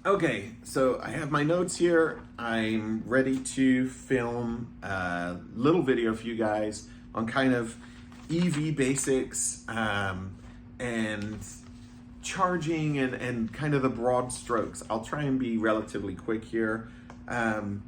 Okay, so I have my notes here. I'm ready to film a little video for you guys on kind of EV basics and charging and kind of the broad strokes. I'll try and be relatively quick here. Um,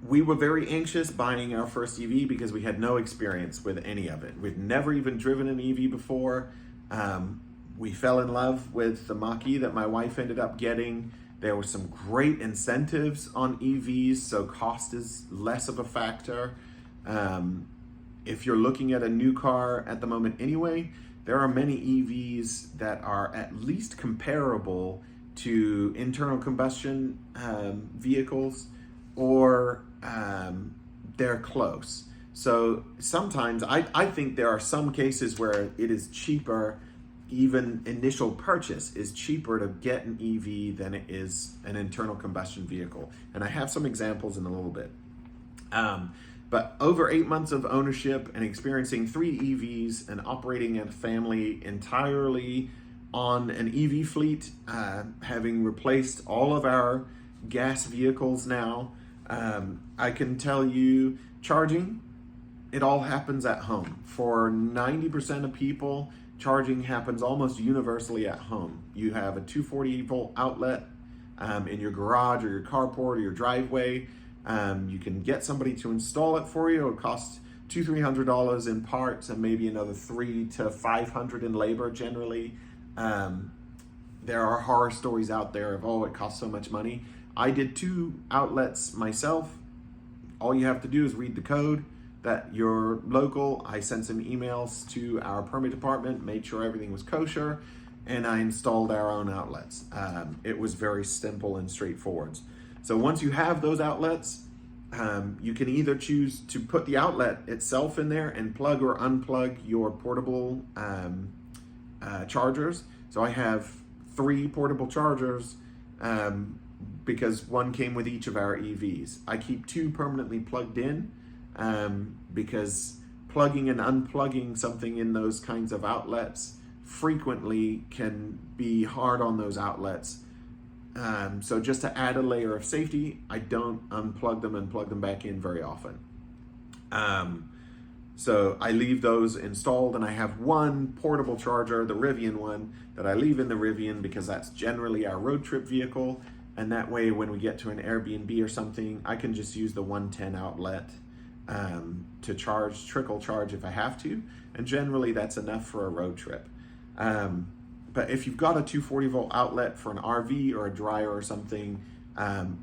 we were very anxious buying our first EV because we had no experience with any of it. We'd never even driven an EV before. Um, we fell in love with the Mach-E that my wife ended up getting. There were some great incentives on EVs, so cost is less of a factor. Um, if you're looking at a new car at the moment anyway, there are many EVs that are at least comparable to internal combustion vehicles, or they're close. So sometimes I think there are some cases where it is cheaper, even initial purchase is cheaper to get an EV than it is an internal combustion vehicle. And I have some examples in a little bit. But over 8 months of ownership and experiencing 3 EVs and operating a family entirely on an EV fleet, having replaced all of our gas vehicles now, I can tell you charging, it all happens at home. For 90% of people, charging happens almost universally at home. You have a 240 volt outlet in your garage or your carport or your driveway. You can get somebody to install it for you. It'll cost $200-300 in parts and maybe another $300 to $500 in labor generally. There are horror stories out there of, oh, it costs so much money. I did 2 outlets myself. All you have to do is read the code that you're local. I sent some emails to our permit department, made sure everything was kosher, and I installed our own outlets. It was very simple and straightforward. So once you have those outlets, you can either choose to put the outlet itself in there and plug or unplug your portable chargers. So I have 3 portable chargers because one came with each of our EVs. I keep 2 permanently plugged in because plugging and unplugging something in those kinds of outlets frequently can be hard on those outlets. So just to add a layer of safety, I don't unplug them and plug them back in very often. So I leave those installed, and I have one portable charger, the Rivian one, that I leave in the Rivian because that's generally our road trip vehicle. And that way, when we get to an Airbnb or something, I can just use the 110 outlet to charge, trickle charge if I have to. And generally that's enough for a road trip. But if you've got a 240 volt outlet for an RV or a dryer or something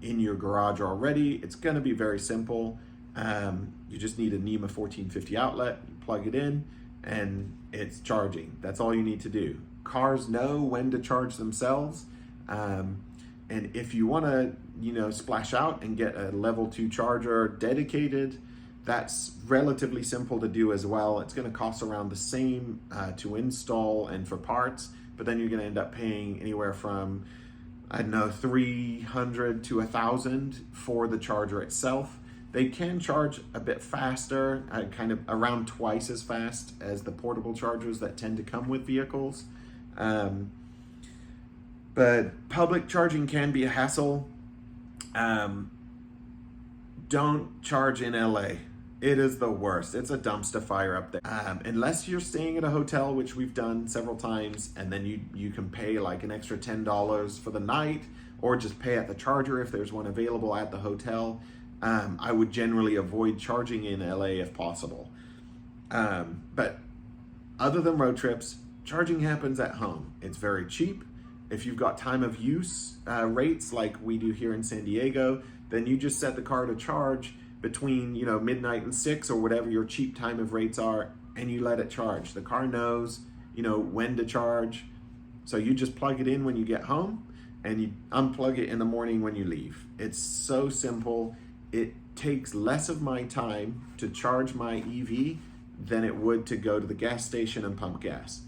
in your garage already, it's going to be very simple. You just need a NEMA 1450 outlet, you plug it in, and it's charging. That's all you need to do. Cars know when to charge themselves. And if you want to, splash out and get a level 2 charger dedicated, that's relatively simple to do as well. It's going to cost around the same to install and for parts, but then you're going to end up paying anywhere from, I don't know, $300 to $1,000 for the charger itself. They can charge a bit faster, kind of around twice as fast as the portable chargers that tend to come with vehicles. But public charging can be a hassle. Don't charge in LA. It is the worst. It's a dumpster fire up there. Unless you're staying at a hotel, which we've done several times, and then you can pay like an extra $10 for the night, or just pay at the charger if there's one available at the hotel. I would generally avoid charging in LA if possible. But other than road trips, charging happens at home. It's very cheap. If you've got time of use rates like we do here in San Diego, then you just set the car to charge between midnight and 6 or whatever your cheap time of rates are, and you let it charge. The car knows when to charge, so you just plug it in when you get home and you unplug it in the morning when you leave. It's so simple. It takes less of my time to charge my EV than it would to go to the gas station and pump gas.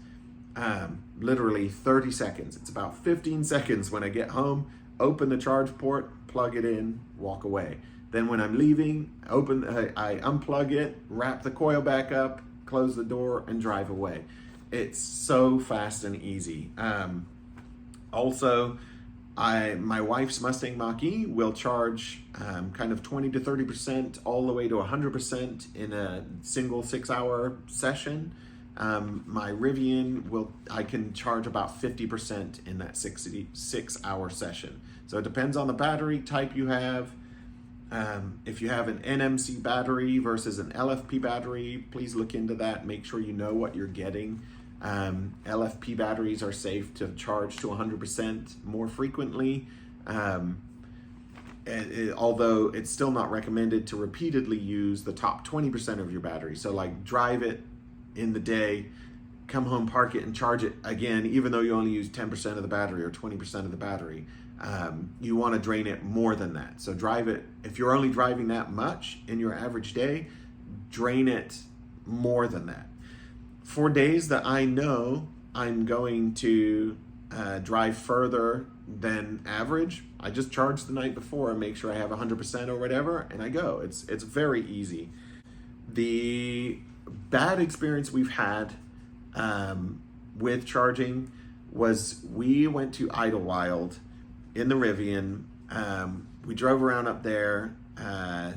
Literally 30 seconds. It's about 15 seconds when I get home, open the charge port, plug it in, walk away. Then when I'm leaving, I unplug it, wrap the coil back up, close the door, and drive away. It's so fast and easy. Also, My wife's Mustang Mach-E will charge kind of 20 to 30% all the way to 100% in a single 6-hour session. My Rivian I can charge about 50% in that 6-hour session. So it depends on the battery type you have. If you have an NMC battery versus an LFP battery, please look into that. Make sure you know what you're getting. LFP batteries are safe to charge to 100% more frequently, although it's still not recommended to repeatedly use the top 20% of your battery. So like drive it in the day, come home, park it, and charge it again, even though you only use 10% of the battery or 20% of the battery. You want to drain it more than that. So drive it, if you're only driving that much in your average day, drain it more than that. For days that I know I'm going to drive further than average, I just charge the night before and make sure I have 100% or whatever, and I go. It's very easy. The bad experience we've had with charging was we went to Idlewild in the Rivian. We drove around up there. I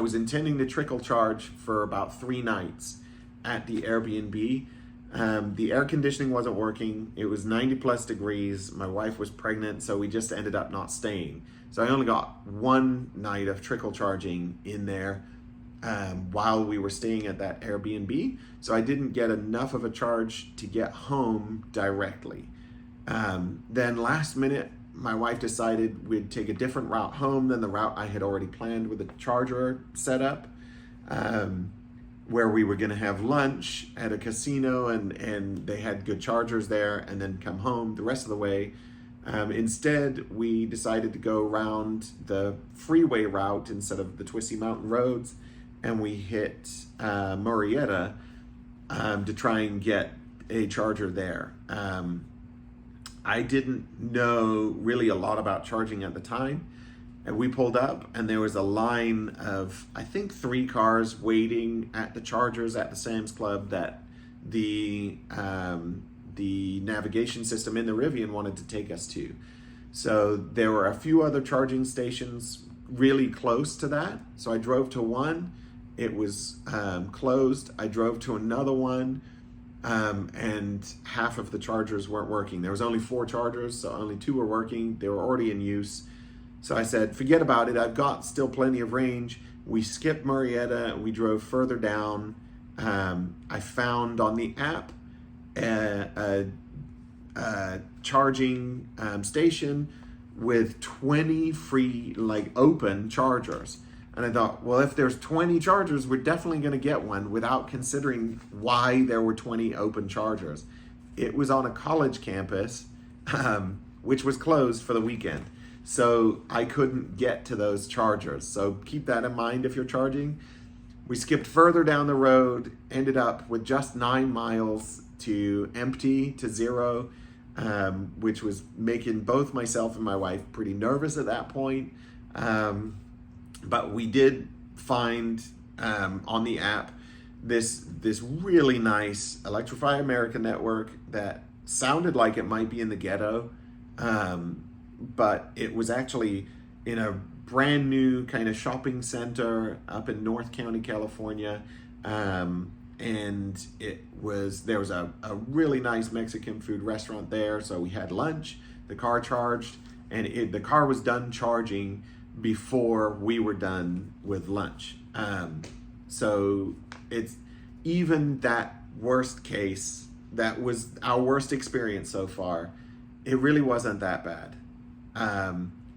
was intending to trickle charge for about 3 nights at the Airbnb. The air conditioning wasn't working. It was 90 plus degrees. My wife was pregnant, so we just ended up not staying. So I only got 1 night of trickle charging in there while we were staying at that Airbnb. So I didn't get enough of a charge to get home directly. Then last minute, my wife decided we'd take a different route home than the route I had already planned with the charger set up, where we were going to have lunch at a casino and they had good chargers there, and then come home the rest of the way. Instead, we decided to go around the freeway route instead of the twisty mountain roads, and we hit Murrieta to try and get a charger there. I didn't know really a lot about charging at the time, and we pulled up and there was a line of, I think, 3 cars waiting at the chargers at the Sam's Club that the navigation system in the Rivian wanted to take us to. So there were a few other charging stations really close to that. So I drove to one, it was closed. I drove to another one, and half of the chargers weren't working. There was only 4 chargers, so only 2 were working. They were already in use. So I said, forget about it. I've got still plenty of range. We skipped Murrieta. We drove further down. I found on the app a charging station with 20 free, open chargers. And I thought, well, if there's 20 chargers, we're definitely going to get one, without considering why there were 20 open chargers. It was on a college campus, which was closed for the weekend. So I couldn't get to those chargers. So keep that in mind if you're charging. We skipped further down the road, ended up with just 9 miles to empty, to zero, which was making both myself and my wife pretty nervous at that point. But we did find on the app this really nice Electrify America network that sounded like it might be in the ghetto, but it was actually in a brand new kind of shopping center up in North County, California. And there was a really nice Mexican food restaurant there. So we had lunch, the car charged, and the car was done charging before we were done with lunch. So it's even that worst case, that was our worst experience so far, it really wasn't that bad.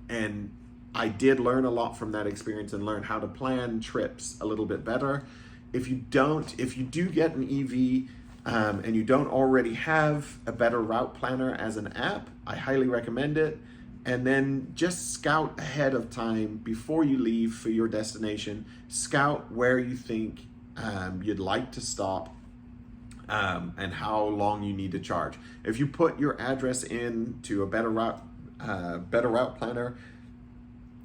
And I did learn a lot from that experience and learn how to plan trips a little bit better. If you do get an EV and you don't already have a better route planner as an app, I highly recommend it. And then just scout ahead of time before you leave for your destination. Scout where you think you'd like to stop and how long you need to charge. If you put your address in to a better route planner,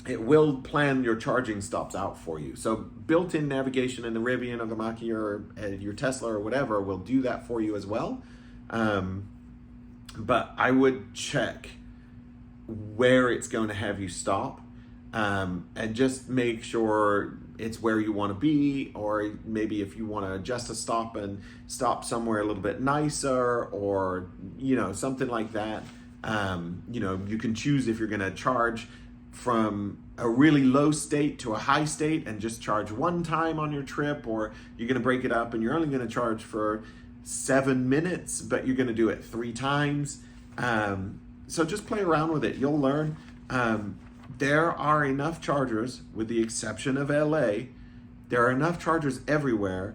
it will plan your charging stops out for you. So built-in navigation in the Rivian or the Mach-E or your Tesla or whatever will do that for you as well. But I would check where it's going to have you stop, and just make sure it's where you want to be, or maybe if you want to adjust a stop and stop somewhere a little bit nicer, or something like that. You can choose if you're going to charge from a really low state to a high state and just charge one time on your trip, or you're going to break it up and you're only going to charge for 7 minutes, but you're going to do it 3 times. So just play around with it. You'll learn. There are enough chargers, with the exception of LA, there are enough chargers everywhere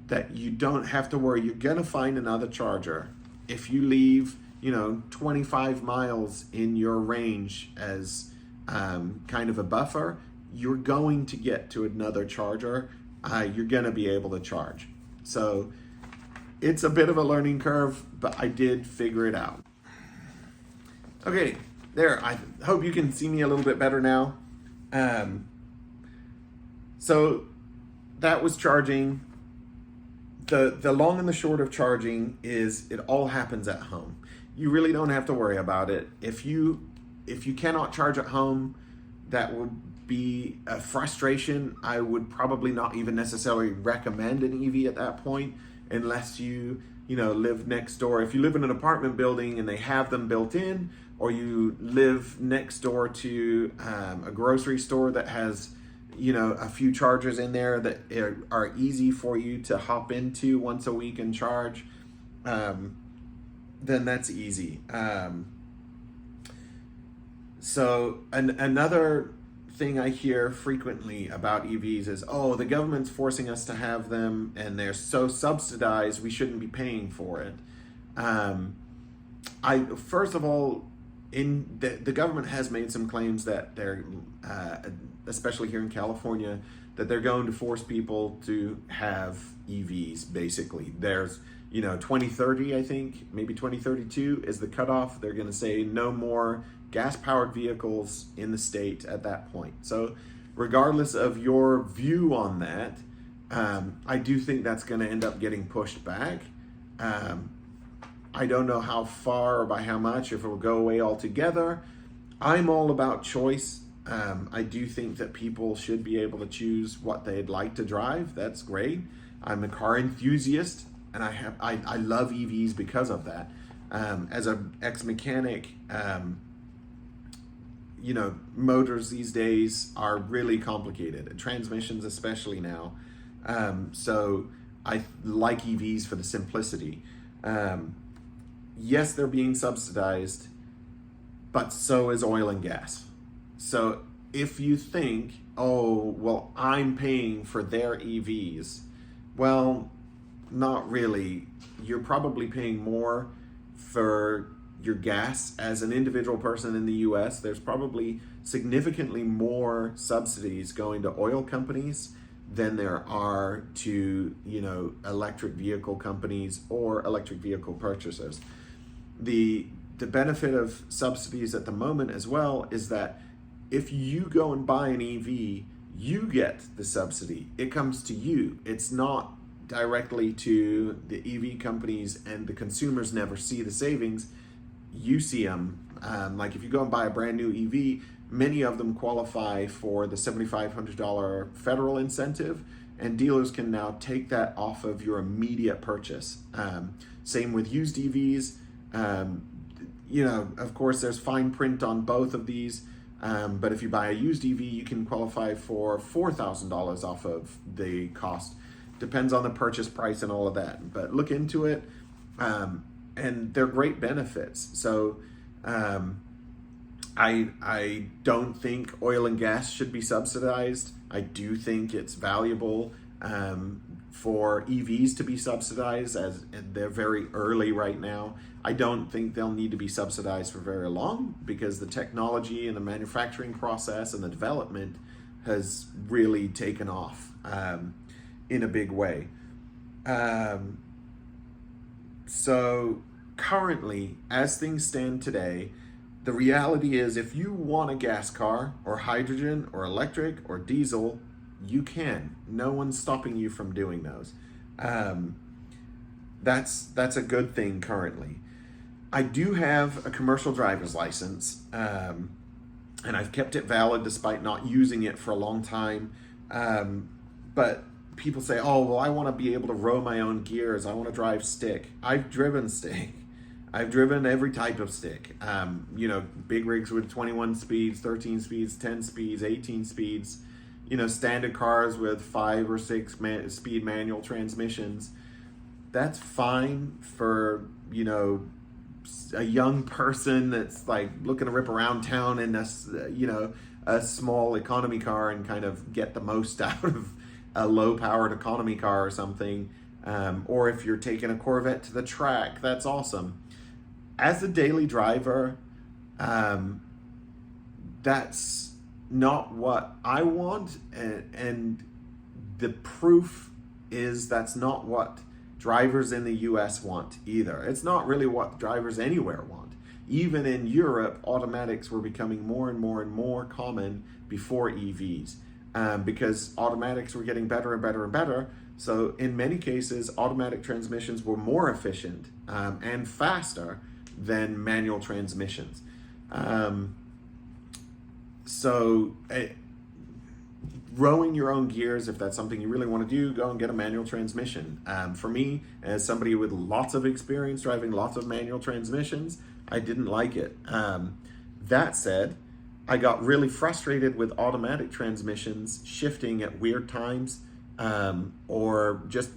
that you don't have to worry. You're going to find another charger. If you leave, 25 miles in your range as kind of a buffer, you're going to get to another charger. You're going to be able to charge. So it's a bit of a learning curve, but I did figure it out. Okay, there. I hope you can see me a little bit better now. So that was charging. The long and the short of charging is it all happens at home. You really don't have to worry about it. If you cannot charge at home, that will be a frustration. I would probably not even necessarily recommend an EV at that point, unless you live next door. If you live in an apartment building and they have them built in, or you live next door to a grocery store that has a few chargers in there that are easy for you to hop into once a week and charge, then that's easy. So another thing I hear frequently about EVs is, oh, the government's forcing us to have them and they're so subsidized, we shouldn't be paying for it. First of all, the government has made some claims that they're, especially here in California, that they're going to force people to have EVs, basically. There's 2030, I think, maybe 2032 is the cutoff. They're going to say no more gas-powered vehicles in the state at that point. So regardless of your view on that, I do think that's going to end up getting pushed back. I don't know how far or by how much, if it will go away altogether. I'm all about choice. I do think that people should be able to choose what they'd like to drive. That's great. I'm a car enthusiast, and I love EVs because of that. As an ex-mechanic, motors these days are really complicated, and transmissions especially now. So I like EVs for the simplicity. Yes, they're being subsidized, but so is oil and gas. So if you think, oh, well, I'm paying for their EVs, well, not really. You're probably paying more for your gas as an individual person in the US. There's probably significantly more subsidies going to oil companies than there are to, electric vehicle companies or electric vehicle purchasers. The benefit of subsidies at the moment as well is that if you go and buy an EV, you get the subsidy. It comes to you. It's not directly to the EV companies, and the consumers never see the savings. You see them. Like if you go and buy a brand new EV, many of them qualify for the $7,500 federal incentive, and dealers can now take that off of your immediate purchase. Same with used EVs. Of course, there's fine print on both of these, but if you buy a used EV, you can qualify for $4,000 off of the cost. Depends on the purchase price and all of that, but look into it, and they're great benefits. So I don't think oil and gas should be subsidized. I do think it's valuable for EVs to be subsidized, as they're very early right now. I don't think they'll need to be subsidized for very long, because the technology and the manufacturing process and the development has really taken off in a big way. So currently, as things stand today, the reality is if you want a gas car or hydrogen or electric or diesel, you can. No one's stopping you from doing those. That's a good thing currently. I do have a commercial driver's license, and I've kept it valid despite not using it for a long time. But people say, oh, well, I want to be able to row my own gears. I want to drive stick. I've driven stick. I've driven every type of stick. Big rigs with 21 speeds, 13 speeds, 10 speeds, 18 speeds. Standard cars with 5 or 6 speed manual transmissions. That's fine for, a young person that's like looking to rip around town in a small economy car and kind of get the most out of a low-powered economy car or something. Or if you're taking a Corvette to the track, that's awesome. As a daily driver, that's not what I want, and the proof is that's not what drivers in the US want either. It's not really what drivers anywhere want. Even in Europe, automatics were becoming more and more and more common before EVs, because automatics were getting better and better and better. So in many cases, automatic transmissions were more efficient and faster than manual transmissions. Rowing your own gears, if that's something you really want to do, go and get a manual transmission. For me, as somebody with lots of experience driving lots of manual transmissions, I didn't like it. That said, I got really frustrated with automatic transmissions shifting at weird times, or just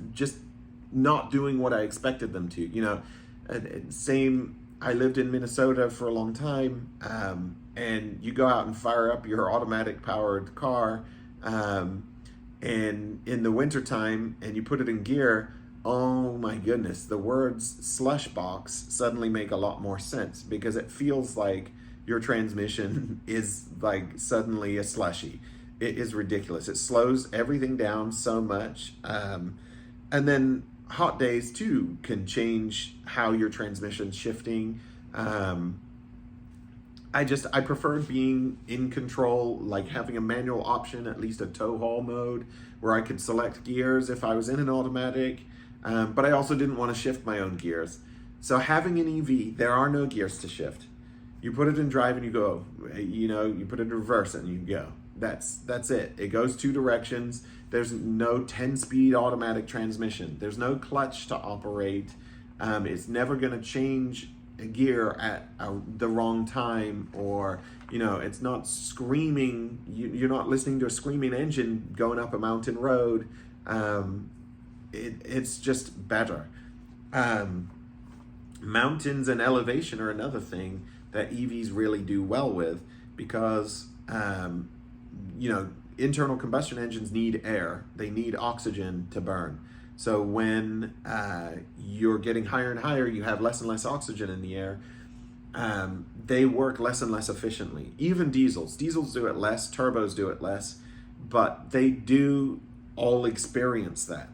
not doing what I expected them to. I lived in Minnesota for a long time, and you go out and fire up your automatic powered car, and in the wintertime, and you put it in gear, oh my goodness, the words slush box suddenly make a lot more sense, because it feels like your transmission is like suddenly a slushy. It is ridiculous. It slows everything down so much. And then hot days too can change how your transmission's shifting. I prefer being in control, like having a manual option, at least a tow haul mode, where I could select gears if I was in an automatic, but I also didn't want to shift my own gears. So having an EV, there are no gears to shift. You put it in drive and you go, you put it in reverse and you go. That's it. It goes 2 directions. There's no 10-speed automatic transmission. There's no clutch to operate. It's never going to change a gear at the wrong time, or it's not screaming. You're not listening to a screaming engine going up a mountain road. It's just better. Mountains and elevation are another thing that EVs really do well with, because internal combustion engines need air. They need oxygen to burn. So when you're getting higher and higher, you have less and less oxygen in the air. They work less and less efficiently. Even diesels do it less, turbos do it less, but they do all experience that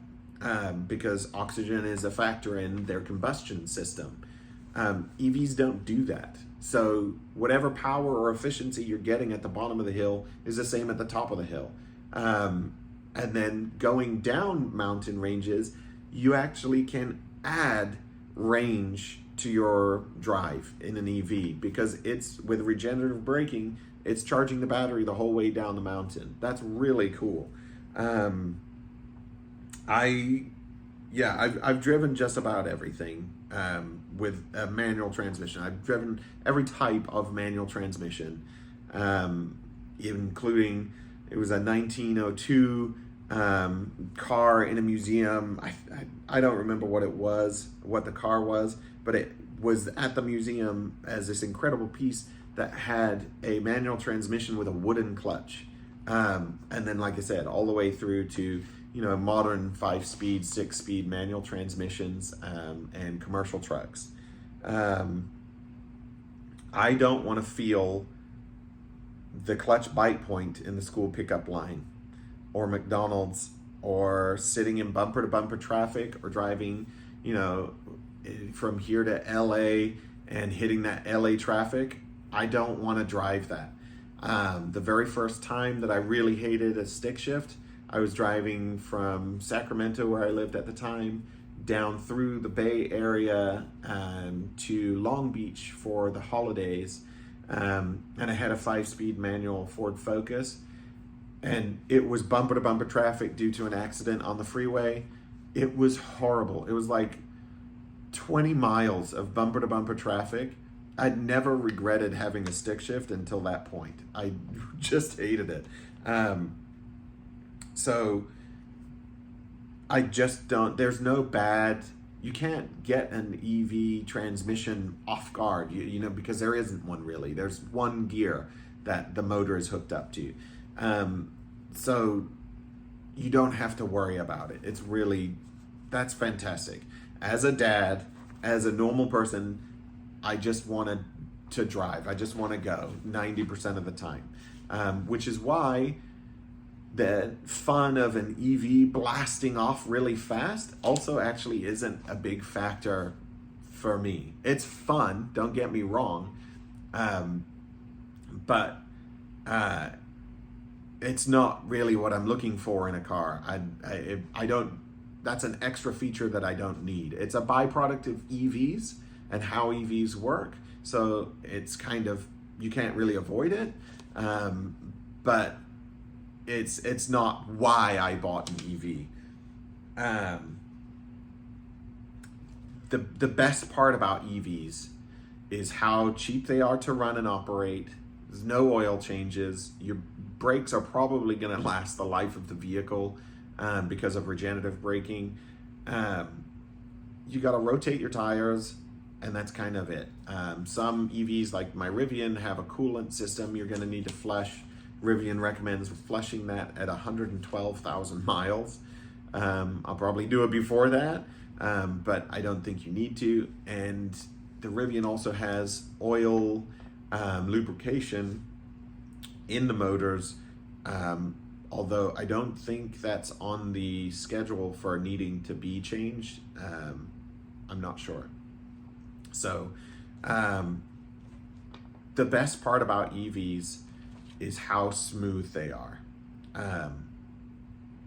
because oxygen is a factor in their combustion system. EVs don't do that. So whatever power or efficiency you're getting at the bottom of the hill is the same at the top of the hill. And then going down mountain ranges, you actually can add range to your drive in an EV, because it's with regenerative braking, it's charging the battery the whole way down the mountain. That's really cool. I've driven just about everything with a manual transmission. I've driven every type of manual transmission, including, it was a 1902 car in a museum. I don't remember what the car was, but it was at the museum as this incredible piece that had a manual transmission with a wooden clutch. And then, like I said, all the way through to modern 5-speed, 6-speed manual transmissions and commercial trucks. I don't want to feel the clutch bite point in the school pickup line, or McDonald's, or sitting in bumper to bumper traffic, or driving, from here to LA and hitting that LA traffic. I don't want to drive that. The very first time that I really hated a stick shift, I was driving from Sacramento, where I lived at the time, down through the Bay Area to Long Beach for the holidays, and I had a 5-speed manual Ford Focus, and it was bumper to bumper traffic due to an accident on the freeway. It was horrible. It was like 20 miles of bumper to bumper traffic. I'd never regretted having a stick shift until that point. I just hated it. So I just don't, there's no bad, you can't get an EV transmission off guard, you know, because there isn't one really. There's one gear that the motor is hooked up to. So you don't have to worry about it. It's really, that's fantastic. As a dad, as a normal person, I just wanted to drive. I just want to go 90% of the time, which is why the fun of an EV blasting off really fast also actually isn't a big factor for me. It's fun, don't get me wrong, but it's not really what I'm looking for in a car. I don't, that's an extra feature that I don't need. It's a byproduct of EVs and how EVs work. So it's kind of, you can't really avoid it. But it's not why I bought an EV. The best part about EVs is how cheap they are to run and operate. There's no oil changes. Your brakes are probably going to last the life of the vehicle because of regenerative braking. You got to rotate your tires, and that's kind of it. Some EVs like my Rivian have a coolant system you're going to need to flush. Rivian recommends flushing that at 112,000 miles. I'll probably do it before that, but I don't think you need to. And the Rivian also has oil lubrication in the motors, although I don't think that's on the schedule for needing to be changed. I'm not sure. So the best part about EVs is how smooth they are.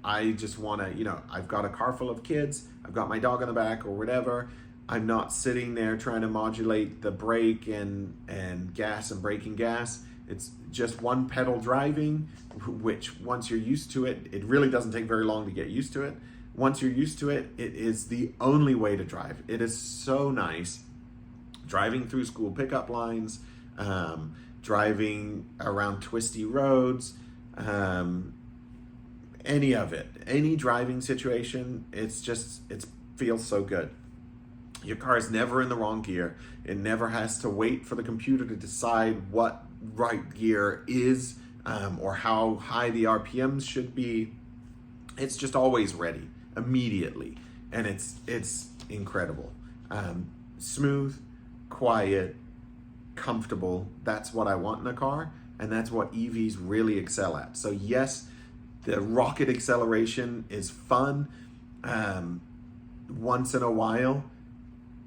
I just want to, you know, I've got a car full of kids, I've got my dog on the back or whatever. I'm not sitting there trying to modulate the brake and gas and braking gas. It's just one pedal driving, which once you're used to it, it really doesn't take very long to get used to it. Once you're used to it, it is the only way to drive. It is so nice driving through school pickup lines, driving around twisty roads, any of it, any driving situation, it feels so good. Your car is never in the wrong gear. It never has to wait for the computer to decide what right gear is or how high the RPMs should be. It's just always ready immediately, and it's incredible. Smooth, quiet, comfortable. That's what I want in a car, and that's what EVs really excel at. So yes, the rocket acceleration is fun once in a while.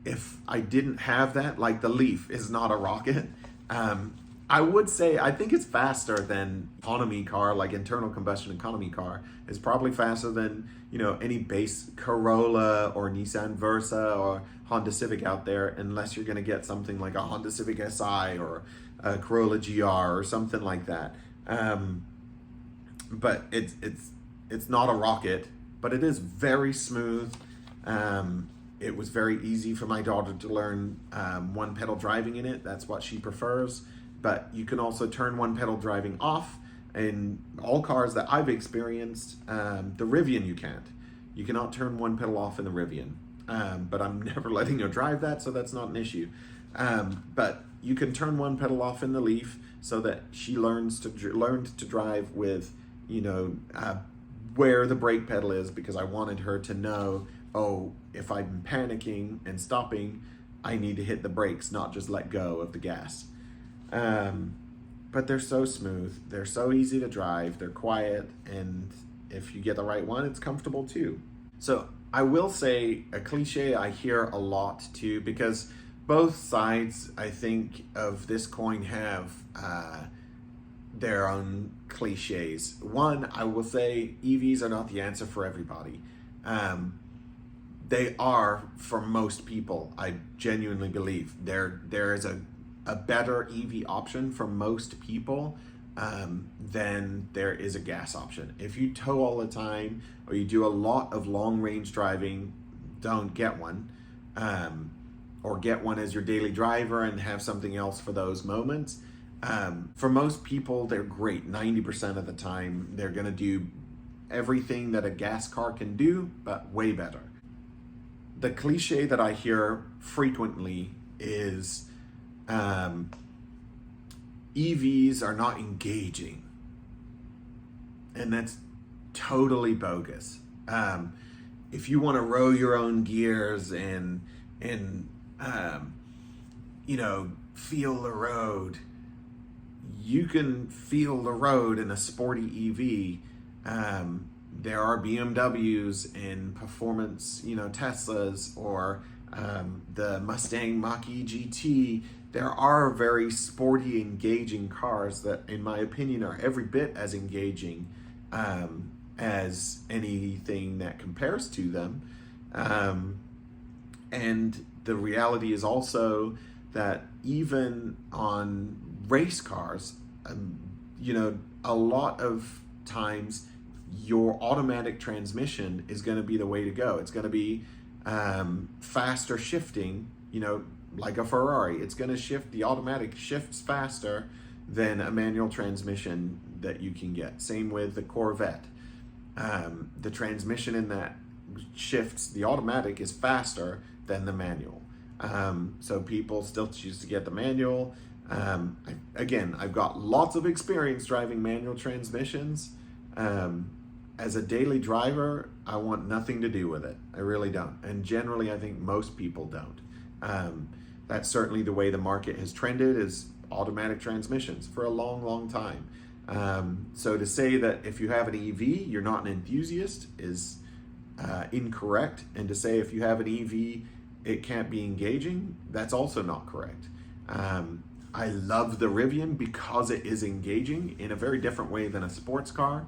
If I didn't have that, like the Leaf is not a rocket, I would say I think it's faster than economy car, like internal combustion economy car. It's probably faster than, you know, any base Corolla or Nissan Versa or Honda Civic out there, unless you're going to get something like a Honda Civic Si or a Corolla GR or something like that. But it's not a rocket, but it is very smooth. It was very easy for my daughter to learn one pedal driving in it. That's what she prefers. But you can also turn one pedal driving off. In all cars that I've experienced, the Rivian you can't. You cannot turn one pedal off in the Rivian. But I'm never letting her drive that, so that's not an issue. But you can turn one pedal off in the Leaf so that she learned to drive with, you know, where the brake pedal is, because I wanted her to know, oh, if I'm panicking and stopping, I need to hit the brakes, not just let go of the gas. But they're so smooth, they're so easy to drive, they're quiet, and if you get the right one, it's comfortable too. So I will say a cliche I hear a lot too, because both sides, I think, of this coin have their own cliches. One, I will say EVs are not the answer for everybody. They are for most people. I genuinely believe there is a better EV option for most people than there is a gas option. If you tow all the time or you do a lot of long range driving, don't get one. Or get one as your daily driver and have something else for those moments. For most people, they're great. 90% of the time, they're going to do everything that a gas car can do, but way better. The cliche that I hear frequently is EVs are not engaging. And that's totally bogus. If you want to row your own gears and feel the road, you can feel the road in a sporty EV. There are BMWs in performance, Teslas, or the Mustang Mach-E GT. There are very sporty, engaging cars that, in my opinion, are every bit as engaging as anything that compares to them. And the reality is also that even on race cars, a lot of times your automatic transmission is going to be the way to go. It's going to be faster shifting, like a Ferrari. It's going to shift, the automatic shifts faster than a manual transmission that you can get. Same with the Corvette. The transmission in that shifts, the automatic is faster than the manual. So people still choose to get the manual. I've got lots of experience driving manual transmissions. As a daily driver, I want nothing to do with it. I really don't. And generally, I think most people don't. That's certainly the way the market has trended, is automatic transmissions for a long, long time. So to say that if you have an EV, you're not an enthusiast is incorrect. And to say if you have an EV, it can't be engaging, that's also not correct. I love the Rivian because it is engaging in a very different way than a sports car.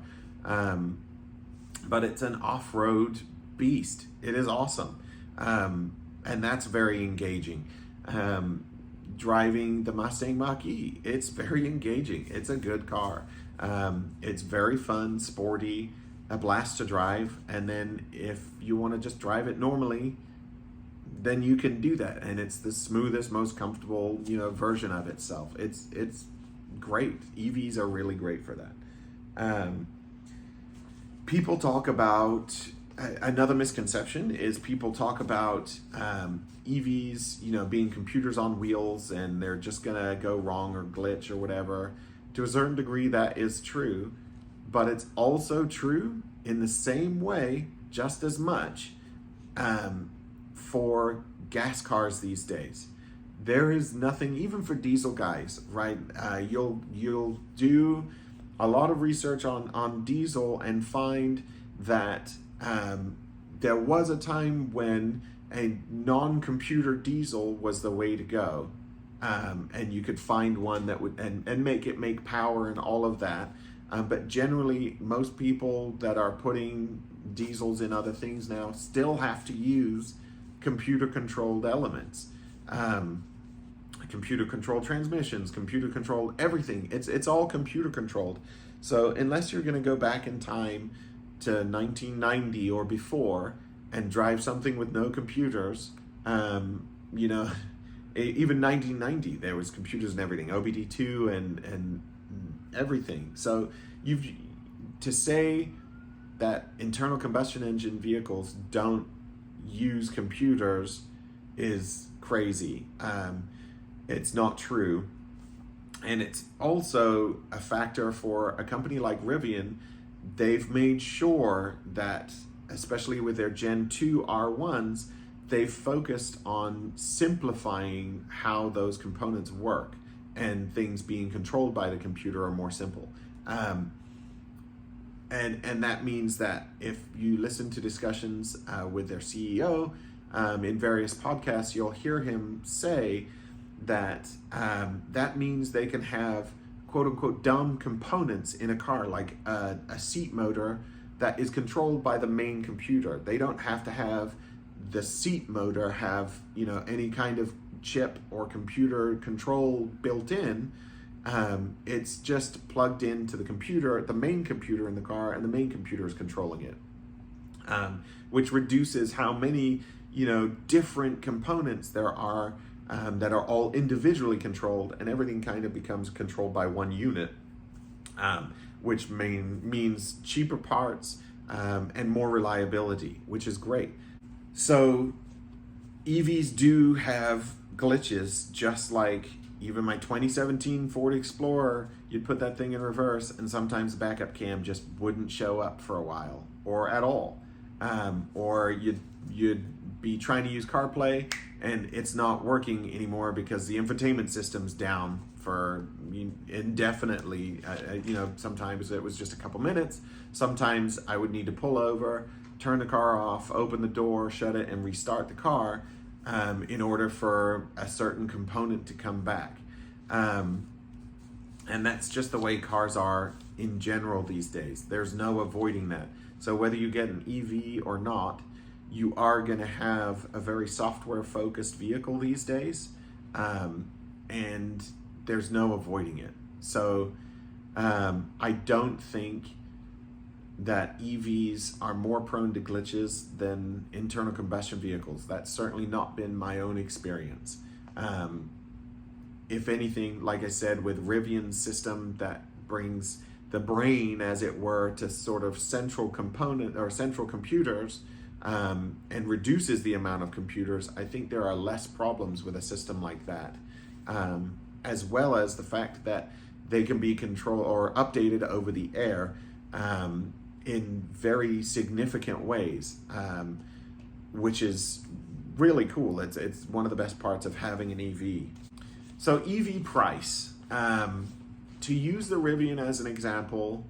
But it's an off-road beast. It is awesome. And that's very engaging. Driving the Mustang Mach-E, it's very engaging. It's a good car. It's very fun, sporty, a blast to drive. And then if you want to just drive it normally, then you can do that. And it's the smoothest, most comfortable, version of itself. It's great. EVs are really great for that. People talk about, another misconception is people talk about EVs, being computers on wheels and they're just gonna go wrong or glitch or whatever. To a certain degree, that is true, but it's also true in the same way, just as much, for gas cars these days. There is nothing, even for diesel guys, right? You'll do a lot of research on diesel and find that there was a time when a non-computer diesel was the way to go. And you could find one that would, and make it make power and all of that. But generally, most people that are putting diesels in other things now still have to use computer-controlled elements. Computer-controlled transmissions, computer-controlled everything. It's all computer-controlled. So unless you're going to go back in time to 1990 or before and drive something with no computers, even 1990, there was computers and everything, OBD2 and everything. So to say that internal combustion engine vehicles don't use computers is crazy. It's not true. And it's also a factor for a company like Rivian. They've made sure that, especially with their Gen 2 R1s, they've focused on simplifying how those components work, and things being controlled by the computer are more simple. And that means that if you listen to discussions with their CEO in various podcasts, you'll hear him say that that means they can have quote unquote dumb components in a car, like a seat motor that is controlled by the main computer. They don't have to have the seat motor have, you know, any kind of chip or computer control built in. It's just plugged into the computer, the main computer in the car, and the main computer is controlling it, which reduces how many, you know, different components there are that are all individually controlled, and everything kind of becomes controlled by one unit, which means cheaper parts and more reliability, which is great. So EVs do have glitches, just like even my 2017 Ford Explorer. You'd put that thing in reverse and sometimes the backup cam just wouldn't show up for a while or at all. Or you'd be trying to use CarPlay and it's not working anymore because the infotainment system's down for indefinitely. You know, sometimes it was just a couple minutes. Sometimes I would need to pull over, turn the car off, open the door, shut it, and restart the car in order for a certain component to come back. And that's just the way cars are in general these days. There's no avoiding that. So whether you get an EV or not, you are going to have a very software-focused vehicle these days, and there's no avoiding it. So I don't think that EVs are more prone to glitches than internal combustion vehicles. That's certainly not been my own experience. If anything, like I said, with Rivian's system that brings the brain, as it were, to sort of central component or central computers, and reduces the amount of computers, I think there are less problems with a system like that, as well as the fact that they can be controlled or updated over the air in very significant ways, which is really cool. It's one of the best parts of having an EV. So EV price. To use the Rivian as an example,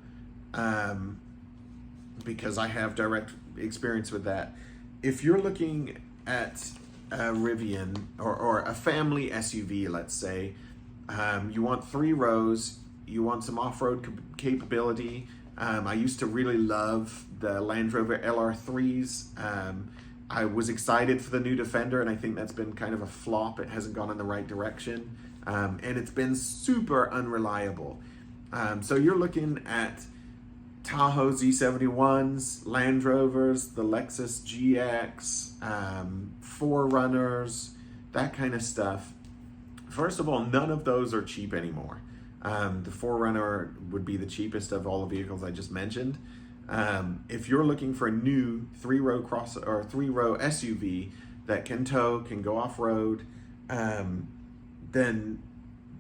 because I have direct experience with that, if you're looking at a Rivian or a family SUV, let's say, you want 3 rows, you want some off-road capability. I used to really love the Land Rover LR3s. I was excited for the new Defender, and I think that's been kind of a flop. It hasn't gone in the right direction, and it's been super unreliable. So you're looking at Tahoe Z71s, Land Rovers, the Lexus GX, 4Runners, that kind of stuff. First of all, none of those are cheap anymore. The 4Runner would be the cheapest of all the vehicles I just mentioned. If you're looking for a new 3-row SUV that can tow, can go off-road, then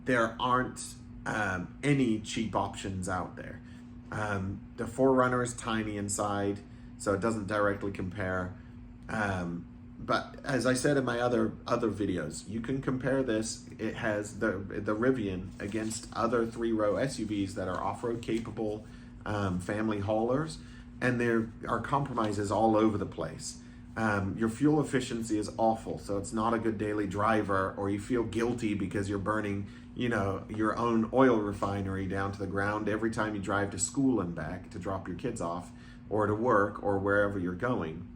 there aren't any cheap options out there. The 4Runner is tiny inside, so it doesn't directly compare. But as I said in my other videos, you can compare this. It has the Rivian against other 3-row SUVs that are off-road capable, family haulers, and there are compromises all over the place. Your fuel efficiency is awful, so it's not a good daily driver, or you feel guilty because you're burning, you know, your own oil refinery down to the ground every time you drive to school and back to drop your kids off, or to work, or wherever you're going.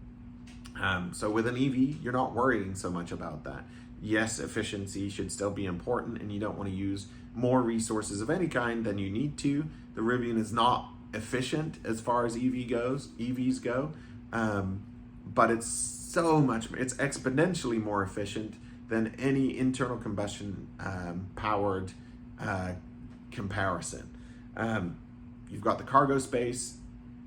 So with an EV, you're not worrying so much about that. Yes, efficiency should still be important, and you don't want to use more resources of any kind than you need to. The Rivian is not efficient as far as EVs go, but it's exponentially more efficient than any internal combustion powered comparison. You've got the cargo space.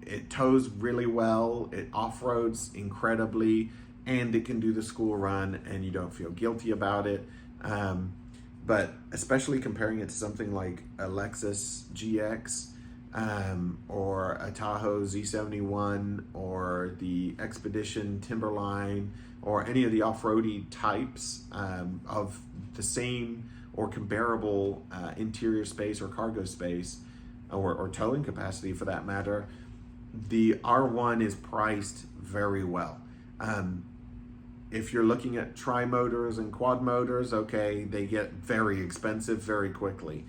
It tows really well, it off-roads incredibly, and it can do the school run, and you don't feel guilty about it. But especially comparing it to something like a Lexus GX, or a Tahoe Z71, or the Expedition Timberline, or any of the off-roady types of the same or comparable interior space or cargo space, or towing capacity for that matter, the R1 is priced very well. If you're looking at tri-motors and quad motors, okay, they get very expensive very quickly.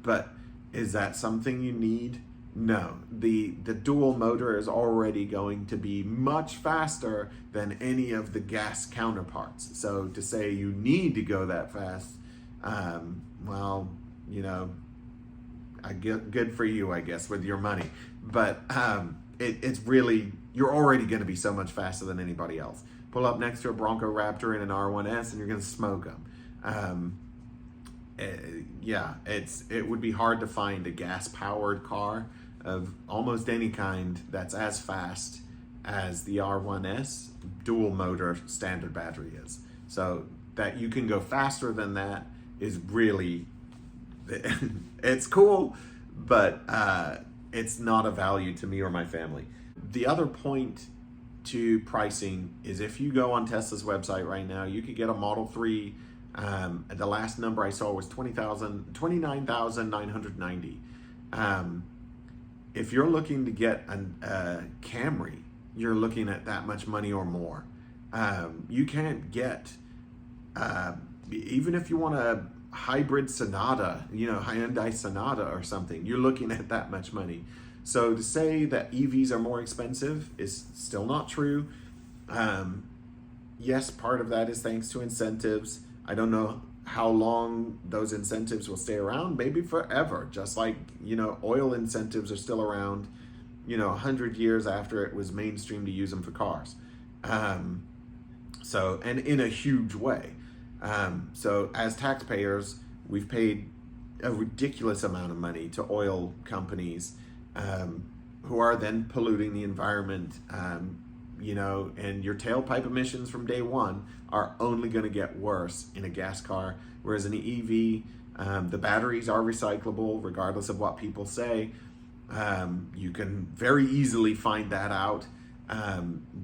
But is that something you need No, the dual motor is already going to be much faster than any of the gas counterparts. So to say you need to go that fast, well, you know, good for you, I guess, with your money. But it's really, you're already going to be so much faster than anybody else. Pull up next to a Bronco Raptor in an R1S and you're going to smoke them. Yeah, it would be hard to find a gas-powered car of almost any kind that's as fast as the R1S dual motor standard battery is. So that you can go faster than that is really, it's cool, but it's not a value to me or my family. The other point to pricing is if you go on Tesla's website right now, you could get a Model 3. The last number I saw was $29,990. If you're looking to get a Camry, you're looking at that much money or more. You can't get, even if you want a hybrid Sonata, you know, Hyundai Sonata or something, you're looking at that much money. So to say that EVs are more expensive is still not true. Yes, part of that is thanks to incentives. I don't know how long those incentives will stay around, maybe forever, just like, you know, oil incentives are still around, you know, 100 years after it was mainstream to use them for cars. So, and in a huge way. So as taxpayers, we've paid a ridiculous amount of money to oil companies who are then polluting the environment, you know, and your tailpipe emissions from day one are only going to get worse in a gas car, whereas in an EV, the batteries are recyclable regardless of what people say. You can very easily find that out.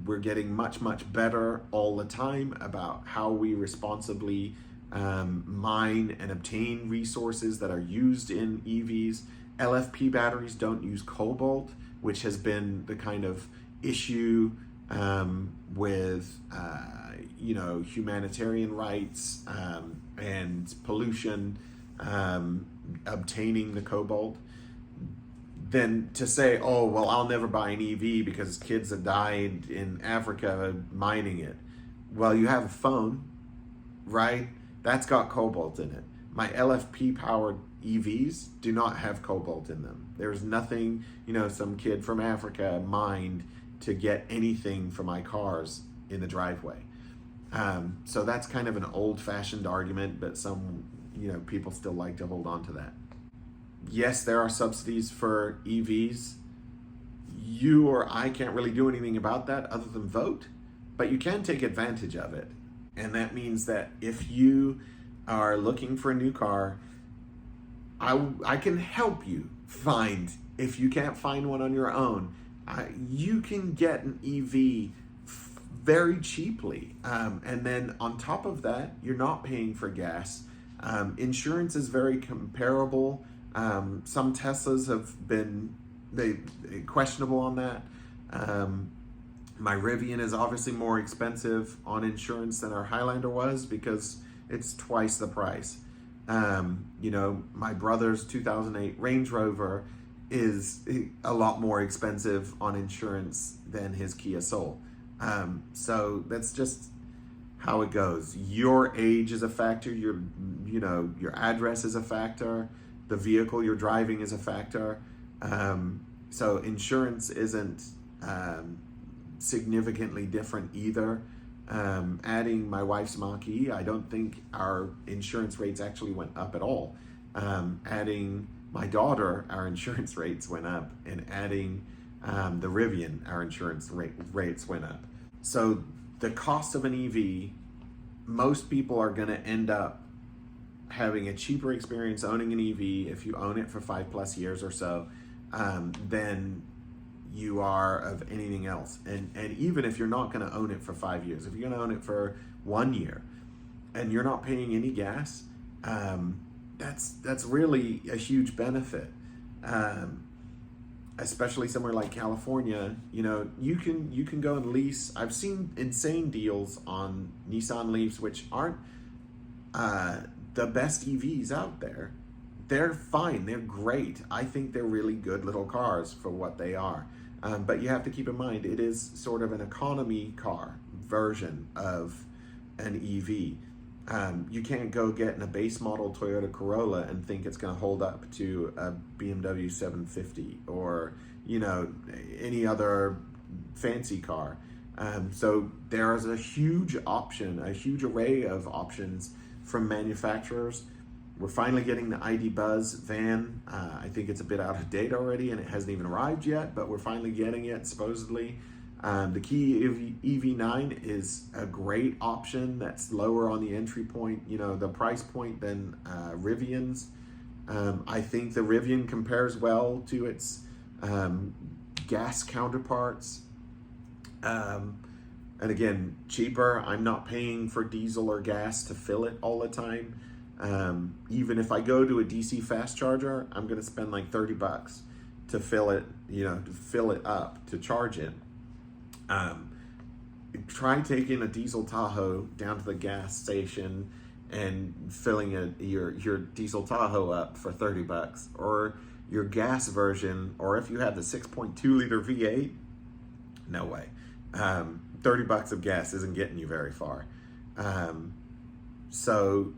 We're getting much better all the time about how we responsibly mine and obtain resources that are used in EVs. LFP batteries don't use cobalt, which has been the kind of issue with you know, humanitarian rights and pollution, obtaining the cobalt. Then to say, oh, well, I'll never buy an EV because kids have died in Africa mining it. Well, you have a phone, right? That's got cobalt in it. My LFP powered EVs do not have cobalt in them. There's nothing, you know, some kid from Africa mined to get anything for my cars in the driveway. So that's kind of an old-fashioned argument, but some, you know, people still like to hold on to that. Yes, there are subsidies for EVs. You or I can't really do anything about that other than vote, but you can take advantage of it. And that means that if you are looking for a new car, I can help you find, if you can't find one on your own, you can get an EV very cheaply. And then on top of that, you're not paying for gas. Insurance is very comparable. Some Teslas have been questionable on that. My Rivian is obviously more expensive on insurance than our Highlander was because it's twice the price. You know, my brother's 2008 Range Rover is a lot more expensive on insurance than his Kia Soul. So that's just how it goes. Your age is a factor. Your address is a factor. The vehicle you're driving is a factor. So insurance isn't significantly different either. Adding my wife's Mach-E, I don't think our insurance rates actually went up at all. Adding my daughter, our insurance rates went up, and adding the Rivian, our insurance rates went up. So the cost of an EV, most people are going to end up having a cheaper experience owning an EV if you own it for 5+ years or so than you are of anything else. And even if you're not going to own it for 5 years, if you're going to own it for 1 year and you're not paying any gas, that's really a huge benefit. Especially somewhere like California, you know, you can go and lease. I've seen insane deals on Nissan Leafs, which aren't the best EVs out there. they're fine. They're great. I think they're really good little cars for what they are. But you have to keep in mind, it is sort of an economy car version of an EV. You can't go get in a base model Toyota Corolla and think it's going to hold up to a BMW 750 or, you know, any other fancy car. So there's a huge option, a huge array of options from manufacturers. We're finally getting the ID Buzz van. I think it's a bit out of date already and it hasn't even arrived yet, but we're finally getting it supposedly. The Kia EV9 is a great option that's lower on the entry point, you know, the price point than Rivian's. I think the Rivian compares well to its gas counterparts. And again, cheaper. I'm not paying for diesel or gas to fill it all the time. Even if I go to a DC fast charger, I'm going to spend like $30 to fill it, you know, to fill it up, to charge it. Try taking a diesel Tahoe down to the gas station and filling your diesel Tahoe up for $30, or your gas version, or if you have the 6.2 liter V8, no way. $30 of gas isn't getting you very far. So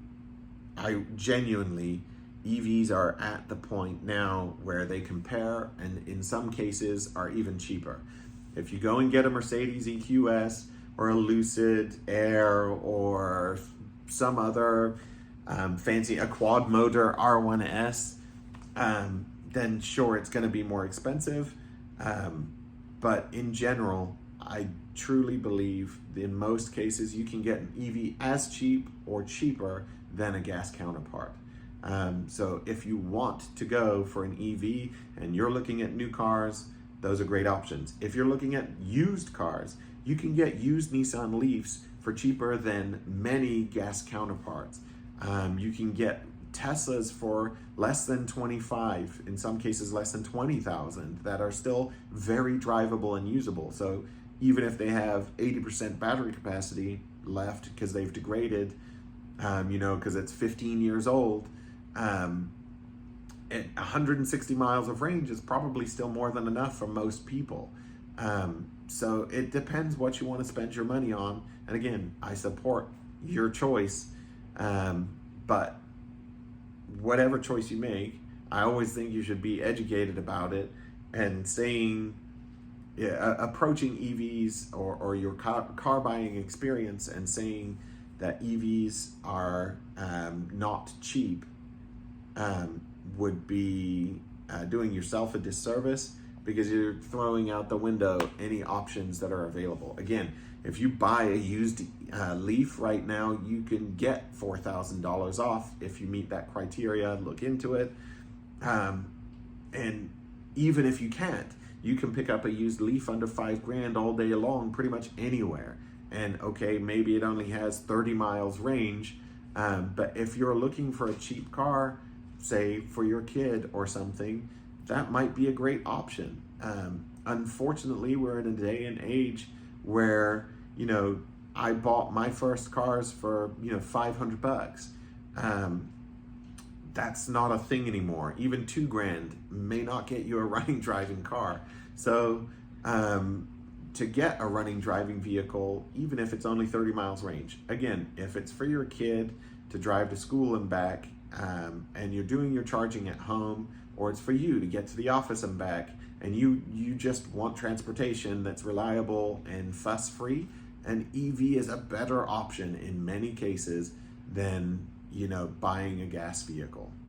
I genuinely, EVs are at the point now where they compare and in some cases are even cheaper. If you go and get a Mercedes EQS or a Lucid Air or some other fancy, a quad motor R1S, then sure, it's going to be more expensive. But in general, I truly believe in most cases you can get an EV as cheap or cheaper than a gas counterpart. So if you want to go for an EV and you're looking at new cars, those are great options. If you're looking at used cars, you can get used Nissan Leafs for cheaper than many gas counterparts. You can get Teslas for less than 25, in some cases less than 20,000, that are still very drivable and usable. So even if they have 80% battery capacity left because they've degraded, you know, because it's 15 years old, at 160 miles of range is probably still more than enough for most people. So it depends what you want to spend your money on. And again, I support your choice, but whatever choice you make, I always think you should be educated about it and saying, approaching EVs or your car buying experience and saying that EVs are not cheap would be doing yourself a disservice, because you're throwing out the window any options that are available. Again, if you buy a used Leaf right now, you can get $4,000 off if you meet that criteria. Look into it. And even if you can't, you can pick up a used Leaf under $5,000 all day long, pretty much anywhere. And okay, maybe it only has 30 miles range, but if you're looking for a cheap car, say for your kid or something, that might be a great option. Unfortunately, we're in a day and age where, you know, I bought my first cars for, you know, $500. That's not a thing anymore. Even $2,000 may not get you a running driving car. So to get a running driving vehicle, even if it's only 30 miles range, again, if it's for your kid to drive to school and back, and you're doing your charging at home, or it's for you to get to the office and back, and you just want transportation that's reliable and fuss-free, an EV is a better option in many cases than, you know, buying a gas vehicle.